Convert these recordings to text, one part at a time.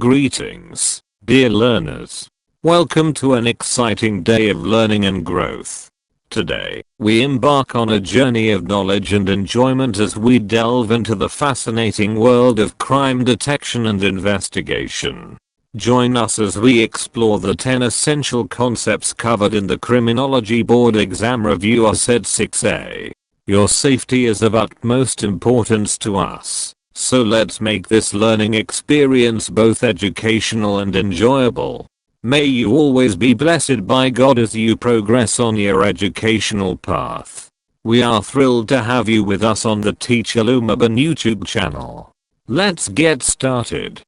Greetings, dear learners. Welcome to an exciting day of learning and growth. Today, we embark on a journey of knowledge and enjoyment as we delve into the fascinating world of crime detection and investigation. Join us as we explore the 10 essential concepts covered in the Criminology Board Exam Review USED 6A. Your safety is of utmost importance to us, so let's make this learning experience both educational and enjoyable. May you always be blessed by God as you progress on your educational path. We are thrilled to have you with us on the Teacher Lumabon YouTube channel. Let's get started.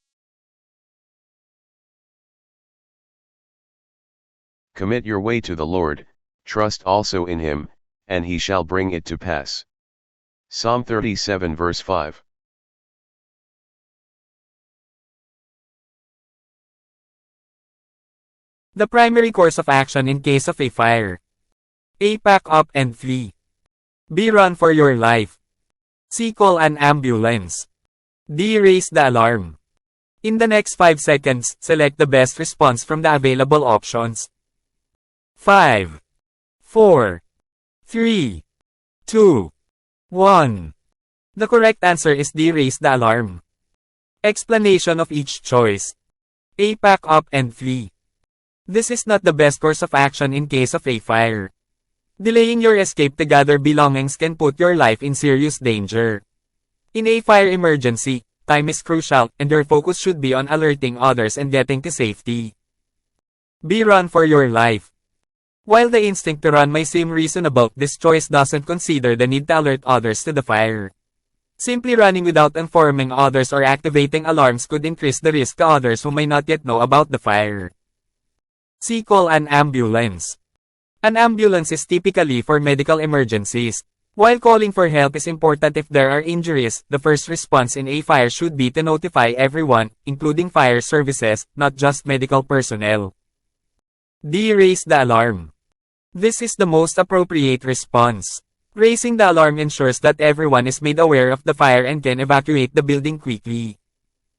Commit your way to the Lord, trust also in him, and he shall bring it to pass. Psalm 37 verse 5. The primary course of action in case of a fire. A. Pack up and flee. B. Run for your life. C. Call an ambulance. D. Raise the alarm. In the next 5 seconds, select the best response from the available options. 5, 4, 3, 2, 1. The correct answer is D. Raise the alarm. Explanation of each choice. A. Pack up and flee. This is not the best course of action in case of a fire. Delaying your escape to gather belongings can put your life in serious danger. In a fire emergency, time is crucial and your focus should be on alerting others and getting to safety. B. Run for your life. While the instinct to run may seem reasonable, this choice doesn't consider the need to alert others to the fire. Simply running without informing others or activating alarms could increase the risk to others who may not yet know about the fire. C. Call an ambulance. An ambulance is typically for medical emergencies. While calling for help is important if there are injuries, the first response in a fire should be to notify everyone, including fire services, not just medical personnel. D. Raise the alarm. This is the most appropriate response. Raising the alarm ensures that everyone is made aware of the fire and can evacuate the building quickly.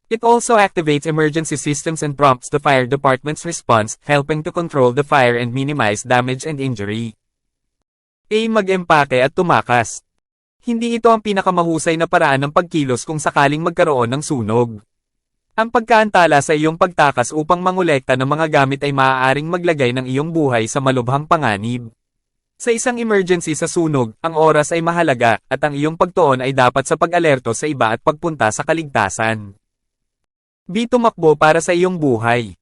It also activates emergency systems and prompts the fire department's response, helping to control the fire and minimize damage and injury. A. Mag-empake at tumakas. Hindi ito ang pinakamahusay na paraan ng pagkilos kung sakaling magkaroon ng sunog. Ang pagkaantala sa iyong pagtakas upang mangolekta ng mga gamit ay maaaring maglagay ng iyong buhay sa malubhang panganib. Sa isang emergency sa sunog, ang oras ay mahalaga, at ang iyong pagtuon ay dapat sa pag-alerto sa iba at pagpunta sa kaligtasan. B. Tumakbo para sa iyong buhay.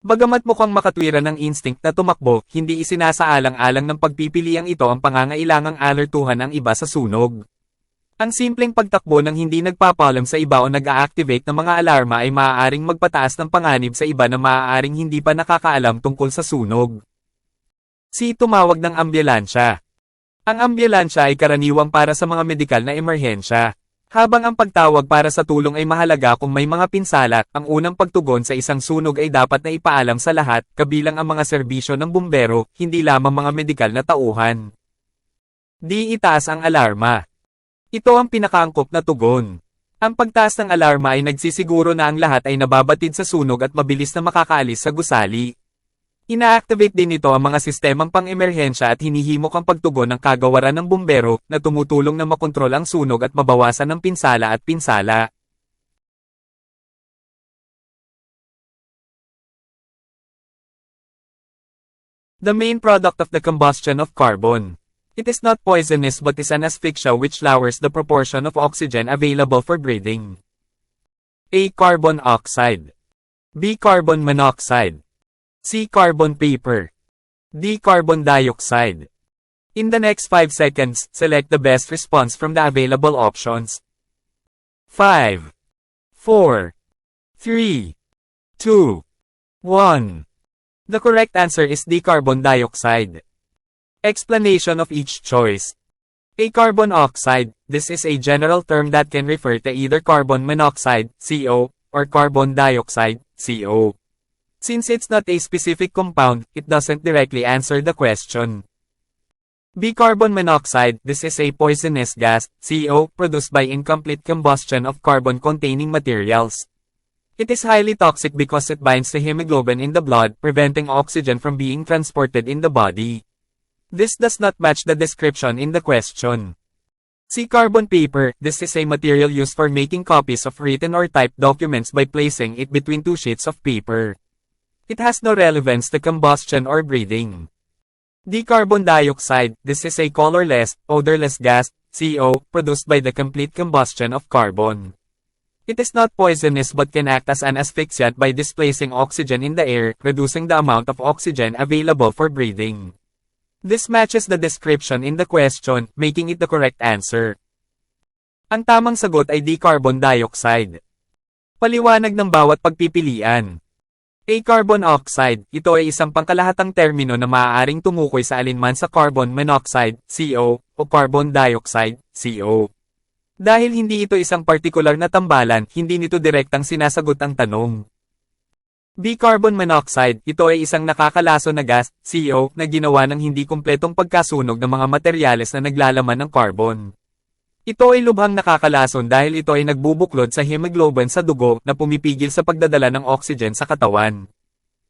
Bagamat mukhang makatwiran ng instinct na tumakbo, hindi isinasaalang-alang ng pagpipiliang ito ang pangangailangang alertuhan ang iba sa sunog. Ang simpleng pagtakbo ng hindi nagpapaalam sa iba o nag-a-activate ng mga alarma ay maaaring magpataas ng panganib sa iba na maaaring hindi pa nakakaalam tungkol sa sunog. C. Tumawag ng ambulansya. Ang ambulansya ay karaniwang para sa mga medikal na emerhensya. Habang ang pagtawag para sa tulong ay mahalaga kung may mga pinsala, ang unang pagtugon sa isang sunog ay dapat na ipaalam sa lahat, kabilang ang mga serbisyo ng bumbero, hindi lamang mga medikal na tauhan. D. Itaas ang alarma. Ito ang pinakaangkop na tugon. Ang pagtaas ng alarma ay nagsisiguro na ang lahat ay nababatid sa sunog at mabilis na makakaalis sa gusali. Ina-activate din ito ang mga sistemang pang-emerhensya at hinihimok ang pagtugon ng kagawaran ng bumbero na tumutulong na makontrol ang sunog at mabawasan ng pinsala at pinsala. The main product of the combustion of carbon. It is not poisonous but is an asphyxia which lowers the proportion of oxygen available for breathing. A. Carbon oxide. B. Carbon monoxide. C. Carbon paper. D. Carbon dioxide. In the next 5 seconds, select the best response from the available options. 5, 4, 3, 2, 1. The correct answer is D. Carbon dioxide. Explanation of each choice. A. Carbon oxide. This is a general term that can refer to either carbon monoxide, CO, or carbon dioxide, CO. Since it's not a specific compound, it doesn't directly answer the question. B. Carbon monoxide. This is a poisonous gas, CO, produced by incomplete combustion of carbon-containing materials. It is highly toxic because it binds to hemoglobin in the blood, preventing oxygen from being transported in the body. This does not match the description in the question. See carbon paper. This is a material used for making copies of written or typed documents by placing it between two sheets of paper. It has no relevance to combustion or breathing. D. Carbon dioxide. This is a colorless, odorless gas, CO, produced by the complete combustion of carbon. It is not poisonous but can act as an asphyxiant by displacing oxygen in the air, reducing the amount of oxygen available for breathing. This matches the description in the question, making it the correct answer. Ang tamang sagot ay D. Carbon dioxide. Paliwanag ng bawat pagpipilian. A. Carbon oxide. Ito ay isang pangkalahatang termino na maaaring tumukoy sa alinman sa carbon monoxide, CO, o carbon dioxide, CO. Dahil hindi ito isang partikular na tambalan, hindi nito direktang sinasagot ang tanong. B. Carbon monoxide. Ito ay isang nakakalason na gas, CO, na ginawa ng hindi kumpletong pagkasunog ng mga materyales na naglalaman ng carbon. Ito ay lubhang nakakalason dahil ito ay nagbubuklod sa hemoglobin sa dugo na pumipigil sa pagdadala ng oxygen sa katawan.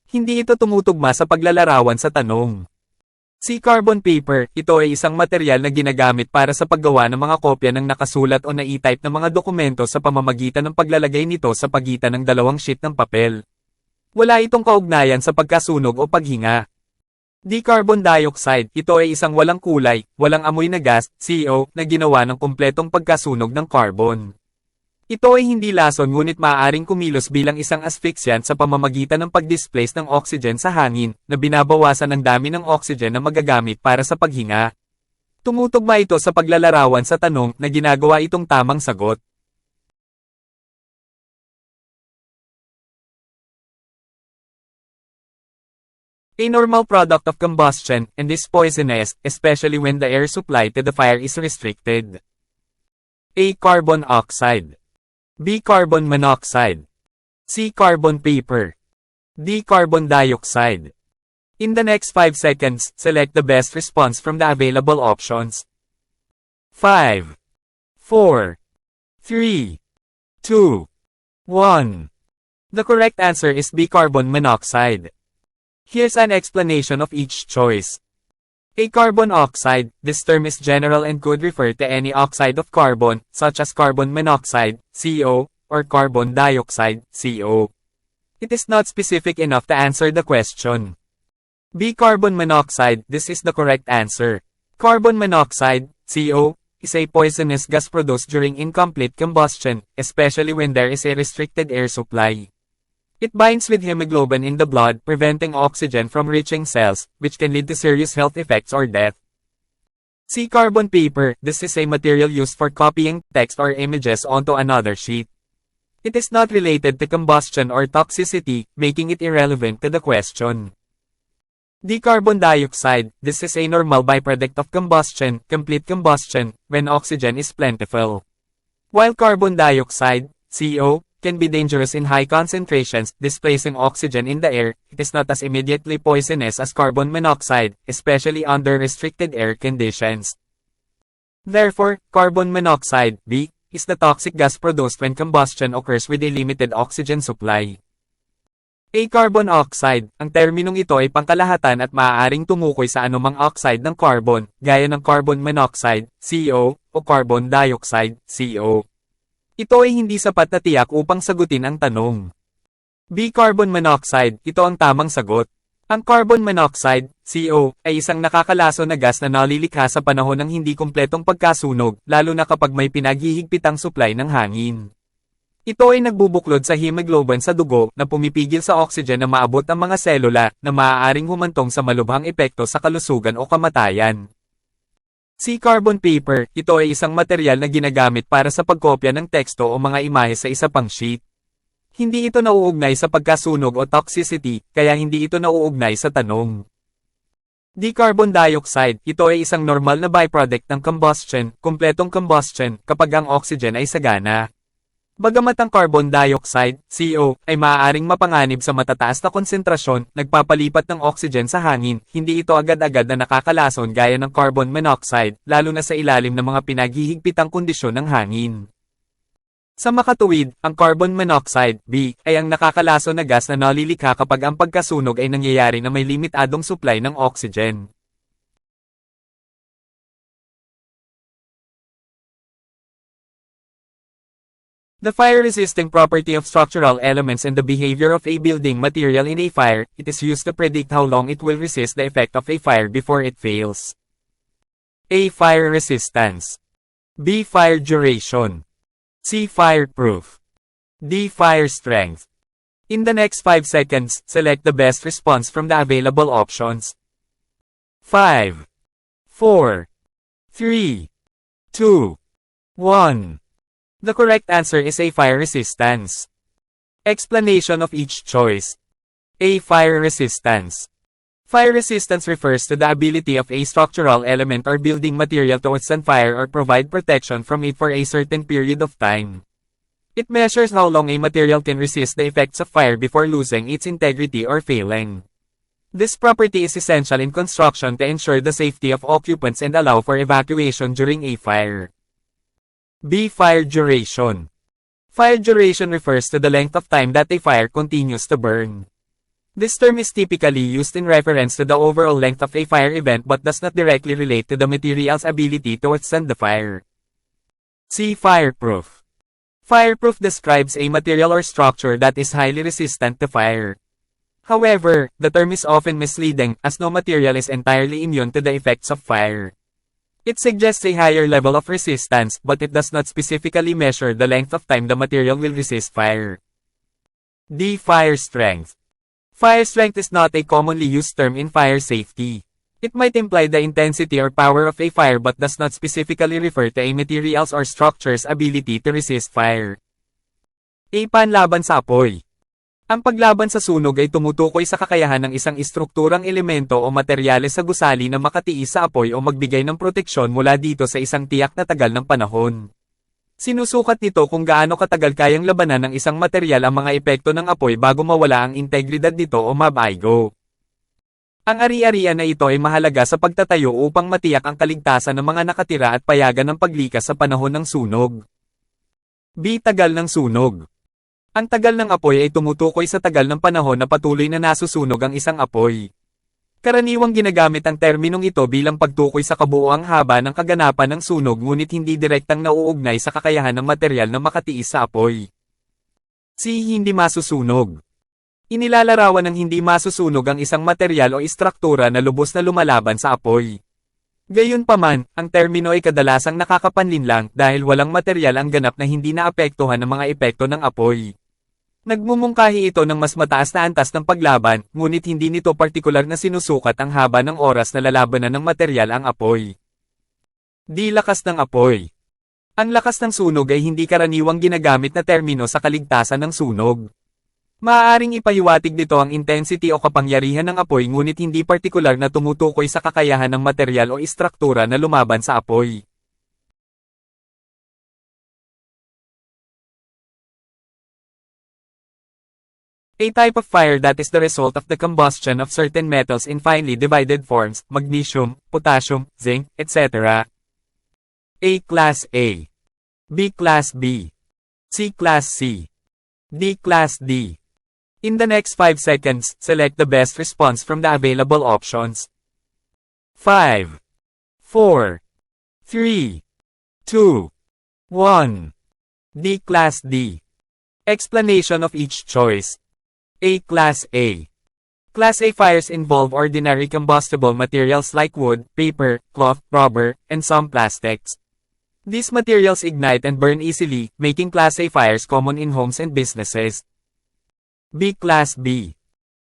Hindi ito tumutugma sa paglalarawan sa tanong. C. Carbon paper. Ito ay isang material na ginagamit para sa paggawa ng mga kopya ng nakasulat o na-type na mga dokumento sa pamamagitan ng paglalagay nito sa pagitan ng dalawang sheet ng papel. Wala itong kaugnayan sa pagkasunog o paghinga. D. Carbon dioxide. Ito ay isang walang kulay, walang amoy na gas, CO, na ginawa ng kumpletong pagkasunog ng carbon. Ito ay hindi lason ngunit maaaring kumilos bilang isang asphyxiant sa pamamagitan ng pag-displace ng oxygen sa hangin, na binabawasan ang dami ng oxygen na magagamit para sa paghinga. Tumutugma ito sa paglalarawan sa tanong na ginagawa itong tamang sagot. A normal product of combustion, and is poisonous, especially when the air supply to the fire is restricted. A. Carbon oxide. B. Carbon monoxide. C. Carbon paper. D. Carbon dioxide. In the next 5 seconds, select the best response from the available options. 5, 4, 3, 2, 1. The correct answer is B. Carbon monoxide. Here's an explanation of each choice. A. Carbon oxide. This term is general and could refer to any oxide of carbon, such as carbon monoxide, CO, or carbon dioxide, CO. It is not specific enough to answer the question. B. Carbon monoxide. This is the correct answer. Carbon monoxide, CO, is a poisonous gas produced during incomplete combustion, especially when there is a restricted air supply. It binds with hemoglobin in the blood, preventing oxygen from reaching cells, which can lead to serious health effects or death. C. Carbon paper. This is a material used for copying text or images onto another sheet. It is not related to combustion or toxicity, making it irrelevant to the question. D. Carbon dioxide. This is a normal byproduct of combustion, complete combustion, when oxygen is plentiful. While carbon dioxide, CO, can be dangerous in high concentrations, displacing oxygen in the air, it is not as immediately poisonous as carbon monoxide, especially under restricted air conditions. Therefore, carbon monoxide, B, is the toxic gas produced when combustion occurs with a limited oxygen supply. A. Carbon oxide. Ang terminong ito ay pangkalahatan at maaaring tumukoy sa anumang oxide ng carbon, gaya ng carbon monoxide, CO, o carbon dioxide, CO. Ito ay hindi sapat na tiyak upang sagutin ang tanong. B. Carbon monoxide. Ito ang tamang sagot. Ang carbon monoxide, CO, ay isang nakakalason na gas na nalilikha sa panahon ng hindi kumpletong pagkasunog, lalo na kapag may pinaghihigpitang supply ng hangin. Ito ay nagbubuklod sa hemoglobin sa dugo na pumipigil sa oxygen na maabot ang mga selula na maaaring humantong sa malubhang epekto sa kalusugan o kamatayan. C. Carbon paper. Ito ay isang material na ginagamit para sa pagkopya ng teksto o mga imahe sa isa pang sheet. Hindi ito nauugnay sa pagkasunog o toxicity, kaya hindi ito nauugnay sa tanong. D. Carbon dioxide. Ito ay isang normal na byproduct ng combustion, kumpletong combustion, kapag ang oxygen ay sagana. Bagamat ang carbon dioxide, CO, ay maaaring mapanganib sa matataas na konsentrasyon, nagpapalipat ng oxygen sa hangin, hindi ito agad-agad na nakakalason gaya ng carbon monoxide, lalo na sa ilalim ng mga pinaghihigpitang kondisyon ng hangin. Sa makatuwid, ang carbon monoxide, B, ay ang nakakalaso na gas na nalilikha kapag ang pagkasunog ay nangyayari na may limitadong supply ng oxygen. The fire-resisting property of structural elements and the behavior of a building material in a fire, it is used to predict how long it will resist the effect of a fire before it fails. A. Fire resistance. B. Fire duration. C. Fireproof. D. Fire strength. In the next 5 seconds, select the best response from the available options. 5, 4, 3, 2, 1. The correct answer is A. Fire resistance. Explanation of each choice. A. Fire resistance. Fire resistance refers to the ability of a structural element or building material to withstand fire or provide protection from it for a certain period of time. It measures how long a material can resist the effects of fire before losing its integrity or failing. This property is essential in construction to ensure the safety of occupants and allow for evacuation during a fire. B. Fire duration. Fire duration refers to the length of time that a fire continues to burn. This term is typically used in reference to the overall length of a fire event but does not directly relate to the material's ability to withstand the fire. C. Fireproof. Fireproof describes a material or structure that is highly resistant to fire. However, the term is often misleading, as no material is entirely immune to the effects of fire. It suggests a higher level of resistance, but it does not specifically measure the length of time the material will resist fire. D. Fire strength. Fire strength is not a commonly used term in fire safety. It might imply the intensity or power of a fire but does not specifically refer to a material's or structure's ability to resist fire. A. Panlaban sa apoy. Ang paglaban sa sunog ay tumutukoy sa kakayahan ng isang istrukturang elemento o materyales sa gusali na makatiis sa apoy o magbigay ng proteksyon mula dito sa isang tiyak na tagal ng panahon. Sinusukat nito kung gaano katagal kayang labanan ng isang materyal ang mga epekto ng apoy bago mawala ang integridad nito o mabaygo. Ang ari-arian na ito ay mahalaga sa pagtatayo upang matiyak ang kaligtasan ng mga nakatira at payagan ng paglikas sa panahon ng sunog. B. Tagal ng sunog. Ang tagal ng apoy ay tumutukoy sa tagal ng panahon na patuloy na nasusunog ang isang apoy. Karaniwang ginagamit ang terminong ito bilang pagtukoy sa kabuuang haba ng kaganapan ng sunog ngunit hindi direktang nauugnay sa kakayahan ng materyal na makatiis sa apoy. C. Hindi masusunog. Inilalarawan ng hindi masusunog ang isang materyal o istruktura na lubos na lumalaban sa apoy. Gayunpaman, ang termino ay kadalasang nakakapanlinlang dahil walang materyal ang ganap na hindi naapektuhan ng mga epekto ng apoy. Nagmumungkahi ito ng mas mataas na antas ng paglaban, ngunit hindi nito partikular na sinusukat ang haba ng oras na lalabanan ng materyal ang apoy. D. Lakas ng apoy. Ang lakas ng sunog ay hindi karaniwang ginagamit na termino sa kaligtasan ng sunog. Maaaring ipahiwatig nito ang intensity o kapangyarihan ng apoy ngunit hindi partikular na tumutukoy sa kakayahan ng materyal o istruktura na lumaban sa apoy. A type of fire that is the result of the combustion of certain metals in finely divided forms, magnesium, potassium, zinc, etc. A. Class A. B. Class B. C. Class C. D. Class D. In the next 5 seconds, select the best response from the available options. 5, 4, 3, 2, 1. D. Class D. Explanation of each choice. A. Class A. Class A fires involve ordinary combustible materials like wood, paper, cloth, rubber, and some plastics. These materials ignite and burn easily, making Class A fires common in homes and businesses. B. Class B.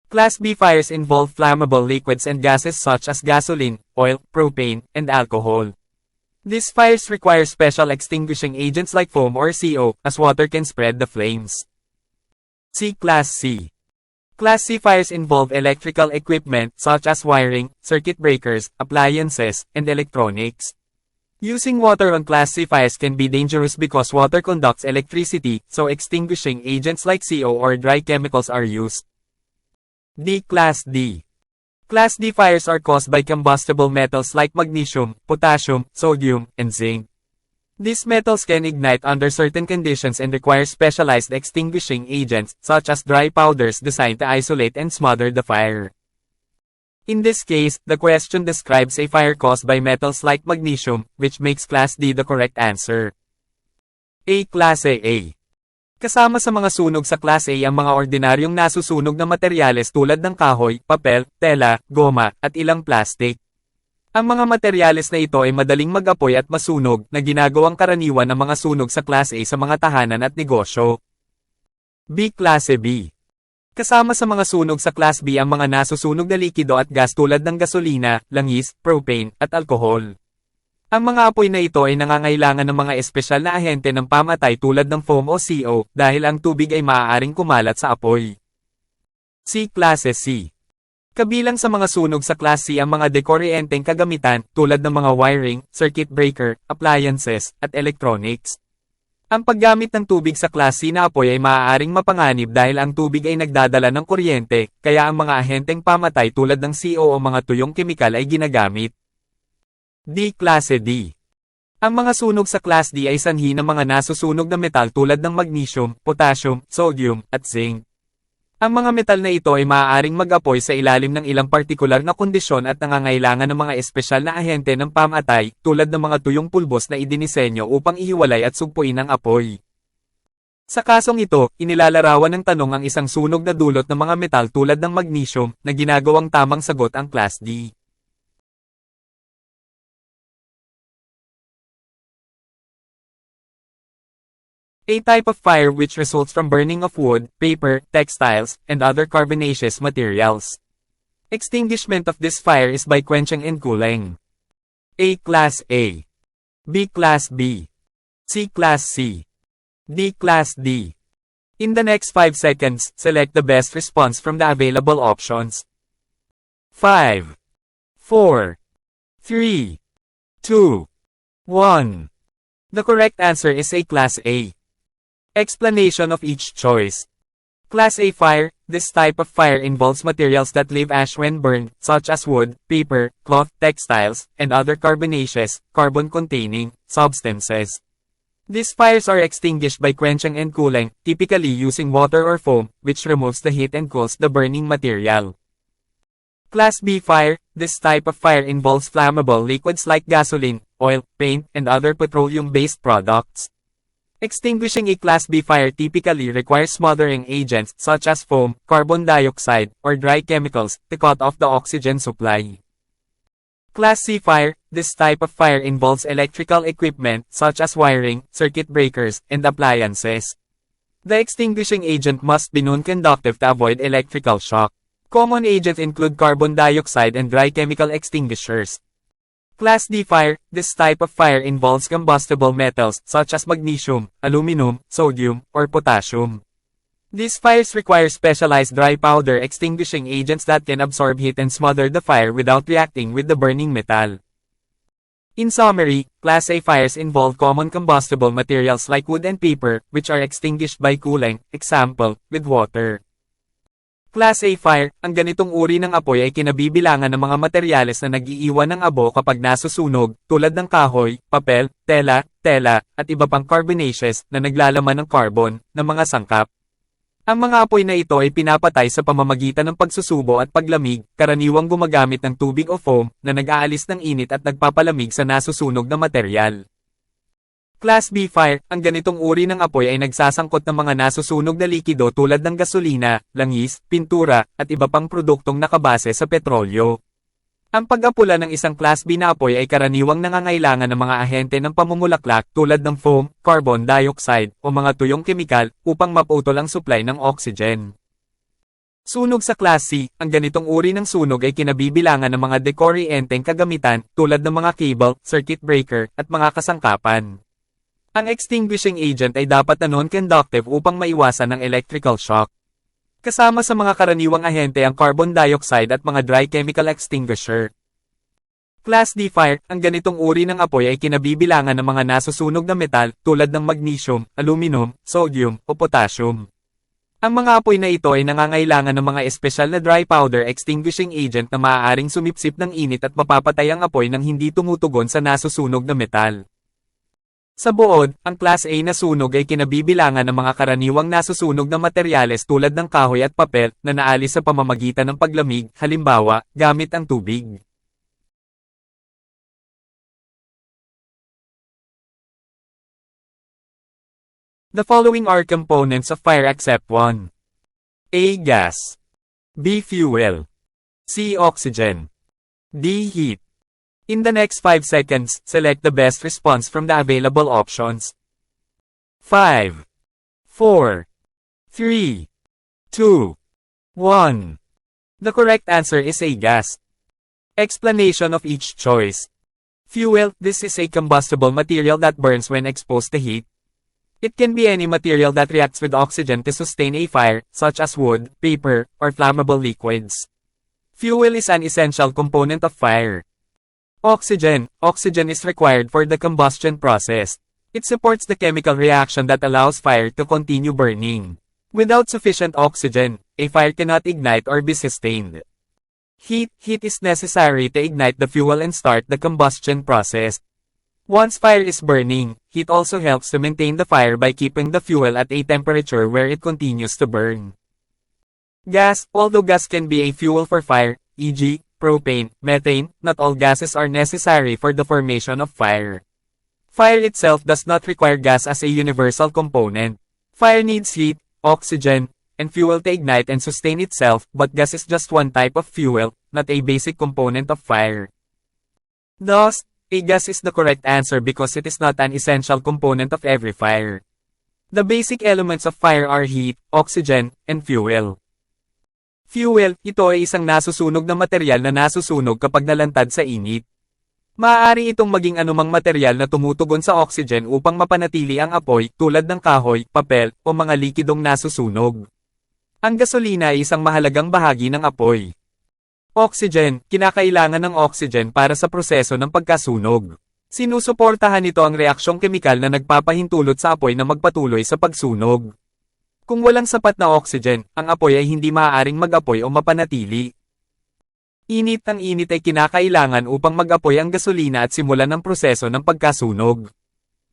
Class B fires involve flammable liquids and gases such as gasoline, oil, propane, and alcohol. These fires require special extinguishing agents like foam or CO, as water can spread the flames. C. Class C. Class C fires involve electrical equipment such as wiring, circuit breakers, appliances, and electronics. Using water on Class C fires can be dangerous because water conducts electricity, so extinguishing agents like CO or dry chemicals are used. D. Class D. Class D fires are caused by combustible metals like magnesium, potassium, sodium, and zinc. These metals can ignite under certain conditions and require specialized extinguishing agents, such as dry powders designed to isolate and smother the fire. In this case, the question describes a fire caused by metals like magnesium, which makes Class D the correct answer. A. Klase A. Kasama sa mga sunog sa Class A ang mga ordinaryong nasusunog na materyales tulad ng kahoy, papel, tela, goma, at ilang plastic. Ang mga materyales na ito ay madaling mag-apoy at masunog na ginagawang karaniwan ng mga sunog sa Class A sa mga tahanan at negosyo. B. Klase B. Kasama sa mga sunog sa Class B ang mga nasusunog na likido at gas tulad ng gasolina, langis, propane, at alkohol. Ang mga apoy na ito ay nangangailangan ng mga espesyal na ahente ng pamatay tulad ng foam o CO dahil ang tubig ay maaaring kumalat sa apoy. C. Klase C. Kabilang sa mga sunog sa Class C ang mga dekoryenteng kagamitan tulad ng mga wiring, circuit breaker, appliances, at electronics. Ang paggamit ng tubig sa Class C na apoy ay maaaring mapanganib dahil ang tubig ay nagdadala ng kuryente, kaya ang mga ahenteng pamatay tulad ng CO o mga tuyong kemikal ay ginagamit. D. Klase D. Ang mga sunog sa Class D ay sanhi ng mga nasusunog na metal tulad ng magnesium, potassium, sodium, at zinc. Ang mga metal na ito ay maaaring mag-apoy sa ilalim ng ilang partikular na kondisyon at nangangailangan ng mga espesyal na ahente ng pamatay, tulad ng mga tuyong pulbos na idinisenyo upang ihiwalay at sugpuin ang apoy. Sa kasong ito, inilalarawan ng tanong ang isang sunog na dulot ng mga metal tulad ng magnesium, na ginagawang tamang sagot ang Class D. A type of fire which results from burning of wood, paper, textiles, and other carbonaceous materials. Extinguishment of this fire is by quenching and cooling. A. Class A. B. Class B. C. Class C. D. Class D. In the next 5 seconds, select the best response from the available options. 5, 4, 3, 2, 1. The correct answer is A. Class A. Explanation of each choice. Class A fire. This type of fire involves materials that leave ash when burned, such as wood, paper, cloth, textiles, and other carbonaceous, carbon-containing, substances. These fires are extinguished by quenching and cooling, typically using water or foam, which removes the heat and cools the burning material. Class B fire. This type of fire involves flammable liquids like gasoline, oil, paint, and other petroleum-based products. Extinguishing a Class B fire typically requires smothering agents such as foam, carbon dioxide, or dry chemicals to cut off the oxygen supply. Class C fire. This type of fire involves electrical equipment such as wiring, circuit breakers, and appliances. The extinguishing agent must be non-conductive to avoid electrical shock. Common agents include carbon dioxide and dry chemical extinguishers. Class D fire. This type of fire involves combustible metals such as magnesium, aluminum, sodium, or potassium. These fires require specialized dry powder extinguishing agents that can absorb heat and smother the fire without reacting with the burning metal. In summary, Class A fires involve common combustible materials like wood and paper, which are extinguished by cooling, example, with water. Class A fire. Ang ganitong uri ng apoy ay kinabibilangan ng mga materyales na nag-iiwan ng abo kapag nasusunog, tulad ng kahoy, papel, tela, at iba pang carbonaceous na naglalaman ng carbon, ng mga sangkap. Ang mga apoy na ito ay pinapatay sa pamamagitan ng pagsusubo at paglamig, karaniwang gumagamit ng tubig o foam, na nag-aalis ng init at nagpapalamig sa nasusunog na materyal. Class B fire. Ang ganitong uri ng apoy ay nagsasangkot ng mga nasusunog na likido tulad ng gasolina, langis, pintura, at iba pang produktong nakabase sa petrolyo. Ang pag-apula ng isang Class B na apoy ay karaniwang nangangailangan ng mga ahente ng pamumulaklak tulad ng foam, carbon dioxide, o mga tuyong kemikal upang maputol ang supply ng oxygen. Sunog sa Class C. Ang ganitong uri ng sunog ay kinabibilangan ng mga dekoryenteng kagamitan tulad ng mga cable, circuit breaker, at mga kasangkapan. Ang extinguishing agent ay dapat na non-conductive upang maiwasan ang electrical shock. Kasama sa mga karaniwang ahente ang carbon dioxide at mga dry chemical extinguisher. Class D fire. Ang ganitong uri ng apoy ay kinabibilangan ng mga nasusunog na metal tulad ng magnesium, aluminum, sodium, o potassium. Ang mga apoy na ito ay nangangailangan ng mga espesyal na dry powder extinguishing agent na maaaring sumipsip ng init at mapapatay ang apoy nang hindi tumutugon sa nasusunog na metal. Sa buod, ang Class A na sunog ay kinabibilangan ng mga karaniwang nasusunog na materyales tulad ng kahoy at papel na naalis sa pamamagitan ng paglamig, halimbawa, gamit ang tubig. The following are components of fire except 1. A. Gas. B. Fuel. C. Oxygen. D. Heat. In the next 5 seconds, select the best response from the available options. 5, 4, 3, 2, 1. The correct answer is A. Gas. Explanation of each choice. Fuel, this is a combustible material that burns when exposed to heat. It can be any material that reacts with oxygen to sustain a fire, such as wood, paper, or flammable liquids. Fuel is an essential component of fire. Oxygen. Oxygen is required for the combustion process. It supports the chemical reaction that allows fire to continue burning. Without sufficient oxygen, a fire cannot ignite or be sustained. Heat. Heat is necessary to ignite the fuel and start the combustion process. Once fire is burning, heat also helps to maintain the fire by keeping the fuel at a temperature where it continues to burn. Gas. Although gas can be a fuel for fire, e.g., propane, methane, not all gases are necessary for the formation of fire. Fire itself does not require gas as a universal component. Fire needs heat, oxygen, and fuel to ignite and sustain itself, but gas is just one type of fuel, not a basic component of fire. Thus, a gas is the correct answer because it is not an essential component of every fire. The basic elements of fire are heat, oxygen, and fuel. Fuel, ito ay isang nasusunog na materyal na nasusunog kapag nalantad sa init. Maaari itong maging anumang materyal na tumutugon sa oxygen upang mapanatili ang apoy tulad ng kahoy, papel, o mga likidong nasusunog. Ang gasolina ay isang mahalagang bahagi ng apoy. Oxygen, kinakailangan ng oxygen para sa proseso ng pagkasunog. Sinusuportahan nito ang reaksyong kemikal na nagpapahintulot sa apoy na magpatuloy sa pagsunog. Kung walang sapat na oxygen, ang apoy ay hindi maaaring mag-apoy o mapanatili. Init. Ang init ay kinakailangan upang mag-apoy ang gasolina at simulan ang proseso ng pagkasunog.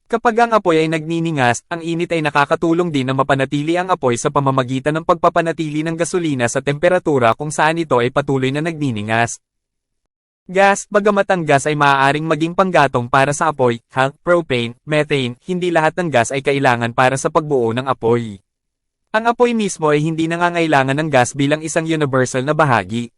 Kapag ang apoy ay nagniningas, ang init ay nakakatulong din na mapanatili ang apoy sa pamamagitan ng pagpapanatili ng gasolina sa temperatura kung saan ito ay patuloy na nagniningas. Gas. Bagamat ang gas ay maaaring maging panggatong para sa apoy, propane, methane, hindi lahat ng gas ay kailangan para sa pagbuo ng apoy. Ang apoy mismo ay hindi nangangailangan ng gas bilang isang universal na bahagi.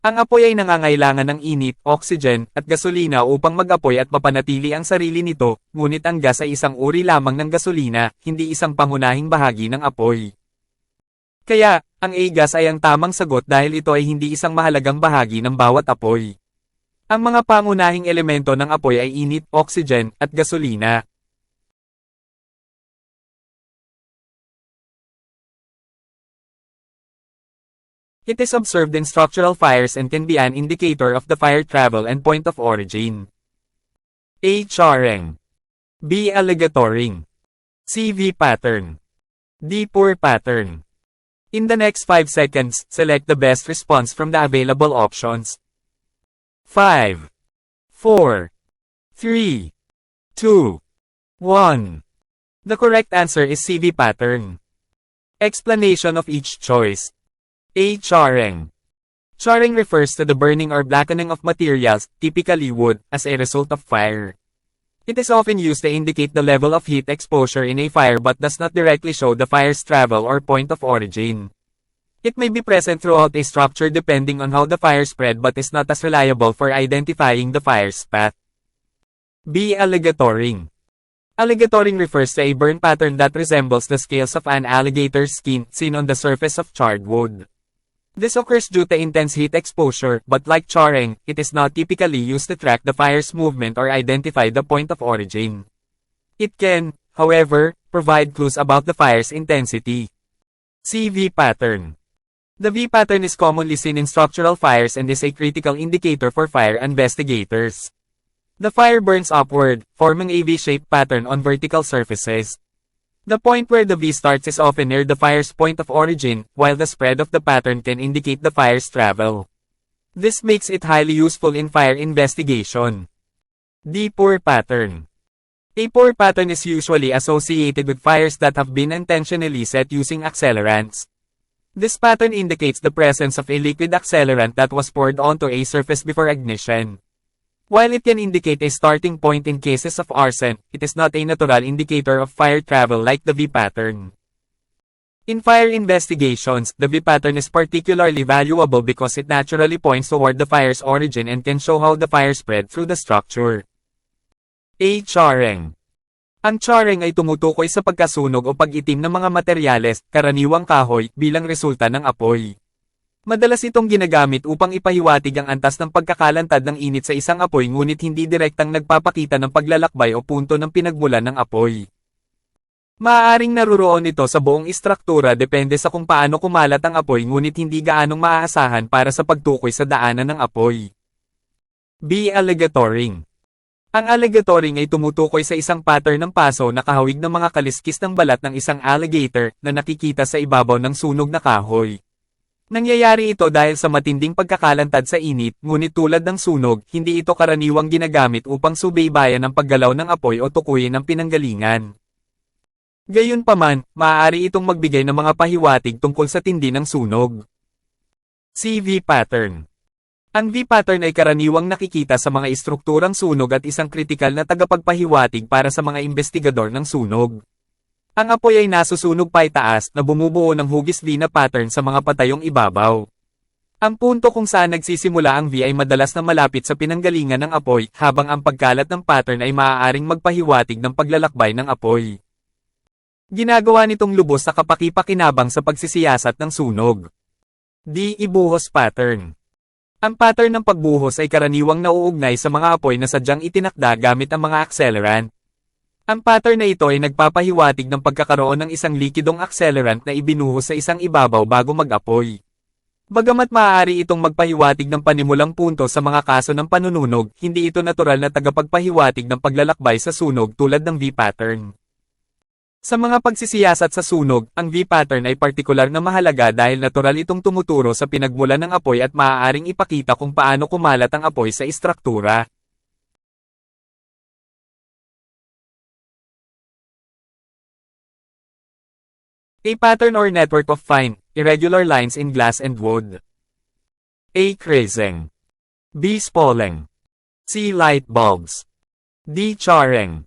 Ang apoy ay nangangailangan ng init, oxygen, at gasolina upang mag-apoy at mapanatili ang sarili nito, ngunit ang gas ay isang uri lamang ng gasolina, hindi isang pangunahing bahagi ng apoy. Kaya, ang A-gas ay ang tamang sagot dahil ito ay hindi isang mahalagang bahagi ng bawat apoy. Ang mga pangunahing elemento ng apoy ay init, oxygen, at gasolina. It is observed in structural fires and can be an indicator of the fire travel and point of origin. A. Charring. B. Alligatoring. C. V-pattern. D. Pour pattern. In the next 5 seconds, select the best response from the available options. 5, 4, 3, 2, 1. The correct answer is C. V-pattern. Explanation of each choice. A. Charring. Charring refers to the burning or blackening of materials, typically wood, as a result of fire. It is often used to indicate the level of heat exposure in a fire but does not directly show the fire's travel or point of origin. It may be present throughout a structure depending on how the fire spread but is not as reliable for identifying the fire's path. B. Alligatoring. Alligatoring refers to a burn pattern that resembles the scales of an alligator's skin seen on the surface of charred wood. This occurs due to intense heat exposure, but like charring, it is not typically used to track the fire's movement or identify the point of origin. It can, however, provide clues about the fire's intensity. C. V-pattern. The V-pattern is commonly seen in structural fires and is a critical indicator for fire investigators. The fire burns upward, forming a V-shaped pattern on vertical surfaces. The point where the V starts is often near the fire's point of origin, while the spread of the pattern can indicate the fire's travel. This makes it highly useful in fire investigation. D. Pour pattern. A pour pattern is usually associated with fires that have been intentionally set using accelerants. This pattern indicates the presence of a liquid accelerant that was poured onto a surface before ignition. While it can indicate a starting point in cases of arson, it is not a natural indicator of fire travel like the V pattern. In fire investigations, the V pattern is particularly valuable because it naturally points toward the fire's origin and can show how the fire spread through the structure. A charring. Ang charring ay tumutukoy sa pagkasunog o pag-itim ng mga materyales, karaniwang kahoy, bilang resulta ng apoy. Madalas itong ginagamit upang ipahiwatig ang antas ng pagkakalantad ng init sa isang apoy ngunit hindi direktang nagpapakita ng paglalakbay o punto ng pinagmulan ng apoy. Maaaring naruroon ito sa buong istruktura depende sa kung paano kumalat ang apoy ngunit hindi gaanong maaasahan para sa pagtukoy sa daanan ng apoy. B. Alligatoring. Ang alligatoring ay tumutukoy sa isang pattern ng paso na kahawig ng mga kaliskis ng balat ng isang alligator na nakikita sa ibabaw ng sunog na kahoy. Nangyayari ito dahil sa matinding pagkakalantad sa init, ngunit tulad ng sunog, hindi ito karaniwang ginagamit upang subaybayan ang paggalaw ng apoy o tukuyin ang pinanggalingan. Gayunpaman, maaari itong magbigay ng mga pahiwatig tungkol sa tindi ng sunog. CV pattern. Ang V-pattern ay karaniwang nakikita sa mga istrukturang sunog at isang kritikal na tagapagpahiwatig para sa mga investigador ng sunog. Ang apoy ay nasusunog paitaas na bumubuo ng hugis V na pattern sa mga patayong ibabaw. Ang punto kung saan nagsisimula ang V ay madalas na malapit sa pinanggalingan ng apoy, habang ang pagkalat ng pattern ay maaaring magpahiwatig ng paglalakbay ng apoy. Ginagawa nitong lubos sa kapaki-pakinabang sa pagsisiyasat ng sunog. D. Ibuhos pattern. Ang pattern ng pagbuhos ay karaniwang nauugnay sa mga apoy na sadyang itinakda gamit ang mga accelerant. Ang pattern na ito ay nagpapahiwatig ng pagkakaroon ng isang likidong accelerant na ibinuhos sa isang ibabaw bago mag-apoy. Bagamat maaari itong magpahiwatig ng panimulang punto sa mga kaso ng panununog, hindi ito natural na tagapagpahiwatig ng paglalakbay sa sunog tulad ng V-pattern. Sa mga pagsisiyasat sa sunog, ang V-pattern ay partikular na mahalaga dahil natural itong tumuturo sa pinagmulan ng apoy at maaaring ipakita kung paano kumalat ang apoy sa istruktura. A pattern or network of fine, irregular lines in glass and wood. A. Crazing. B. Spalling. C. Light bulbs. D. Charring.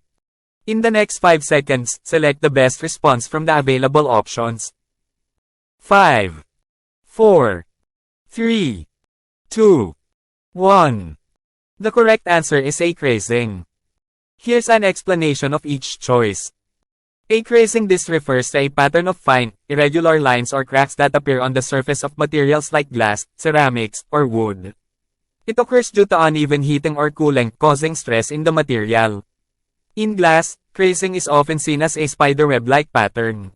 In the next 5 seconds, select the best response from the available options. 5, 4, 3, 2, 1. The correct answer is A. Crazing. Here's an explanation of each choice. A crazing. This refers to a pattern of fine, irregular lines or cracks that appear on the surface of materials like glass, ceramics, or wood. It occurs due to uneven heating or cooling, causing stress in the material. In glass, crazing is often seen as a spiderweb-like pattern.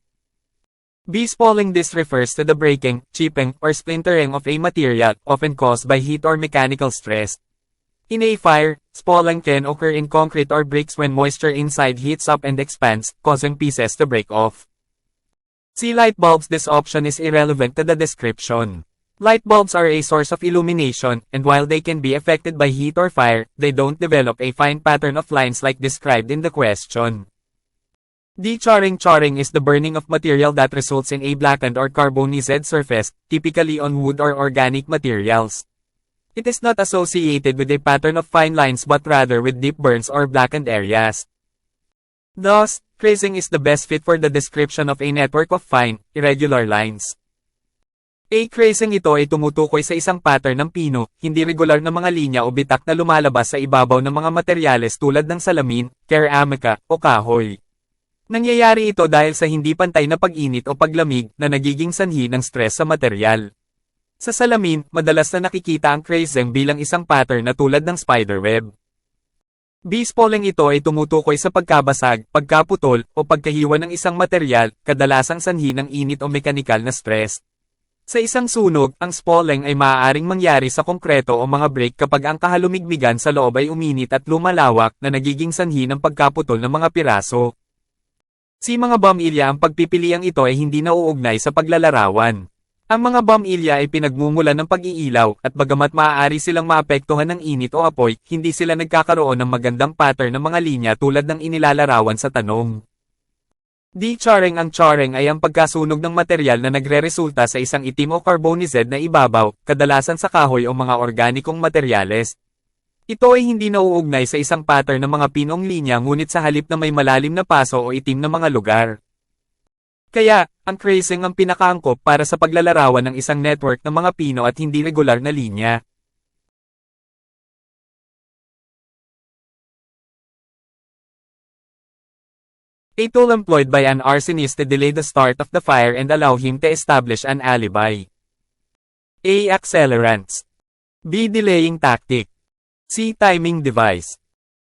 B. Spalling. This refers to the breaking, chipping, or splintering of a material, often caused by heat or mechanical stress. In a fire, spalling can occur in concrete or bricks when moisture inside heats up and expands, causing pieces to break off. C. Light bulbs. This option is irrelevant to the description. Light bulbs are a source of illumination, and while they can be affected by heat or fire, they don't develop a fine pattern of lines like described in the question. D. Charring. Charring is the burning of material that results in a blackened or carbonized surface, typically on wood or organic materials. It is not associated with a pattern of fine lines but rather with deep burns or blackened areas. Thus, crazing is the best fit for the description of a network of fine, irregular lines. A crazing. Ito ay tumutukoy sa isang pattern ng pino, hindi regular na mga linya o bitak na lumalabas sa ibabaw ng mga materyales tulad ng salamin, ceramika, o kahoy. Nangyayari ito dahil sa hindi pantay na pag-init o paglamig na nagiging sanhi ng stress sa material. Sa salamin, madalas na nakikita ang crazing bilang isang pattern na tulad ng spiderweb. B. Spalling. Ito ay tumutukoy sa pagkabasag, pagkaputol, o pagkahiwa ng isang material, kadalasang sanhi ng init o mekanikal na stress. Sa isang sunog, ang spalling ay maaaring mangyari sa konkreto o mga brick kapag ang kahalumigmigan sa loob ay uminit at lumalawak na nagiging sanhi ng pagkaputol ng mga piraso. Sa mga bombilya ang pagpipiliang ito ay hindi nauugnay sa paglalarawan. Ang mga bombilya ay pinagmumulan ng pag-iilaw at bagamat maaari silang maapektuhan ng init o apoy, hindi sila nagkakaroon ng magandang pattern ng mga linya tulad ng inilalarawan sa tanong. Di-charring. Ang charring ay ang pagkasunog ng material na nagreresulta sa isang itim o carbonized na ibabaw, kadalasan sa kahoy o mga organikong materyales. Ito ay hindi nauugnay sa isang pattern ng mga pinong linya ngunit sa halip na may malalim na paso o itim na mga lugar. Kaya, ang tracing ang pinakaangkop para sa paglalarawan ng isang network ng mga pino at hindi regular na linya. A tool employed by an arsonist to delay the start of the fire and allow him to establish an alibi. A. Accelerants. B. Delaying tactic. C. Timing device.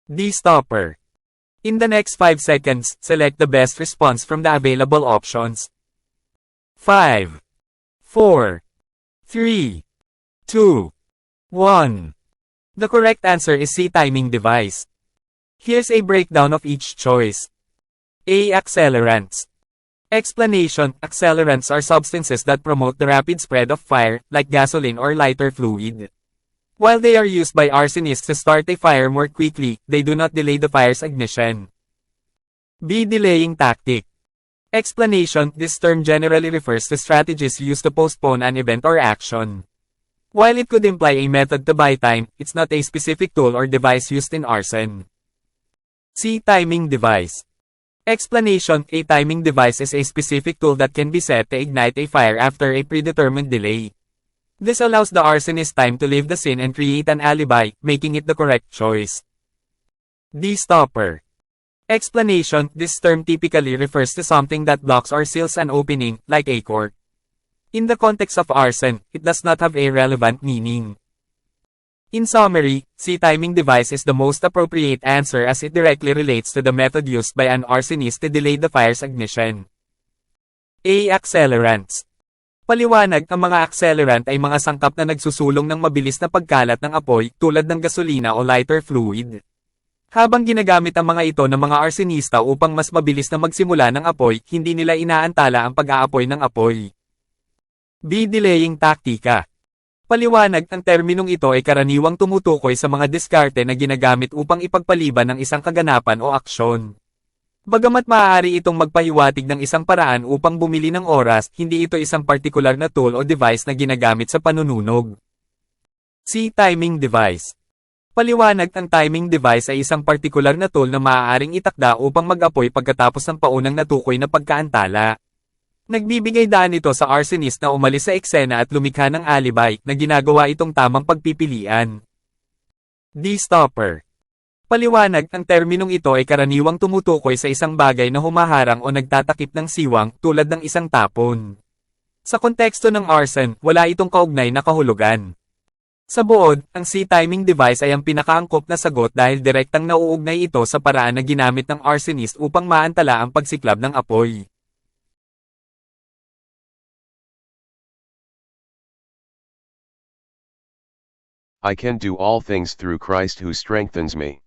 D. Stopper. In the next 5 seconds, select the best response from the available options. 5, 4, 3, 2, 1. The correct answer is C. Timing device. Here's a breakdown of each choice. A. Accelerants. Explanation: accelerants are substances that promote the rapid spread of fire, like gasoline or lighter fluid. While they are used by arsonists to start a fire more quickly, they do not delay the fire's ignition. B. Delaying tactic. Explanation: this term generally refers to strategies used to postpone an event or action. While it could imply a method to buy time, it's not a specific tool or device used in arson. C. Timing device. Explanation: a timing device is a specific tool that can be set to ignite a fire after a predetermined delay. This allows the arsonist time to leave the scene and create an alibi, making it the correct choice. D. Stopper. Explanation: this term typically refers to something that blocks or seals an opening, like a cork. In the context of arson, it does not have a relevant meaning. In summary, C. Timing device is the most appropriate answer as it directly relates to the method used by an arsonist to delay the fire's ignition. A. Accelerants. Paliwanag: ang mga accelerant ay mga sangkap na nagsusulong ng mabilis na pagkalat ng apoy, tulad ng gasolina o lighter fluid. Habang ginagamit ang mga ito ng mga arsonista upang mas mabilis na magsimula ng apoy, hindi nila inaantala ang pag-aapoy ng apoy. B. Delaying taktika. Paliwanag: ang terminong ito ay karaniwang tumutukoy sa mga diskarte na ginagamit upang ipagpaliban ng isang kaganapan o aksyon. Bagamat maaari itong magpahiwatig ng isang paraan upang bumili ng oras, hindi ito isang partikular na tool o device na ginagamit sa panununog. C. Timing device. Paliwanag: ang timing device ay isang partikular na tool na maaaring itakda upang mag-apoy pagkatapos ng paunang natukoy na pagkaantala. Nagbibigay daan ito sa arsonist na umalis sa eksena at lumikha ng alibi, na ginagawa itong tamang pagpipilian. D. Stopper. Paliwanag: ang terminong ito ay karaniwang tumutukoy sa isang bagay na humaharang o nagtatakip ng siwang, tulad ng isang tapon. Sa konteksto ng arson, wala itong kaugnay na kahulugan. Sa buod, ang C. Timing device ay ang pinakaangkop na sagot dahil direktang nauugnay ito sa paraan na ginamit ng arsonist upang maantala ang pagsiklab ng apoy. I can do all things through Christ who strengthens me.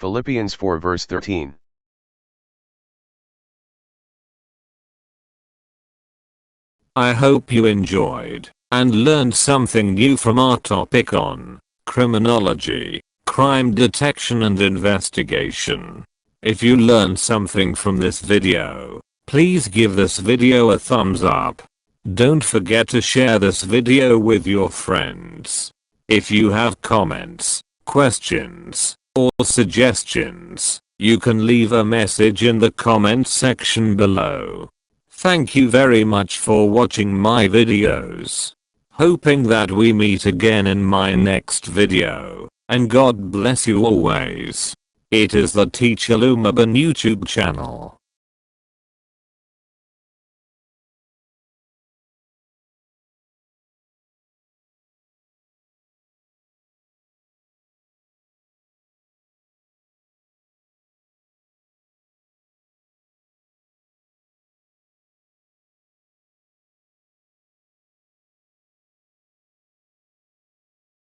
Philippians 4 verse 13. I hope you enjoyed and learned something new from our topic on criminology, crime detection and investigation. If you learned something from this video, please give this video a thumbs up. Don't forget to share this video with your friends. If you have comments, questions, or suggestions, you can leave a message in the comment section below. Thank you very much for watching my videos. Hoping that we meet again in my next video, and God bless you always. It is the Teacher Lumaban YouTube channel.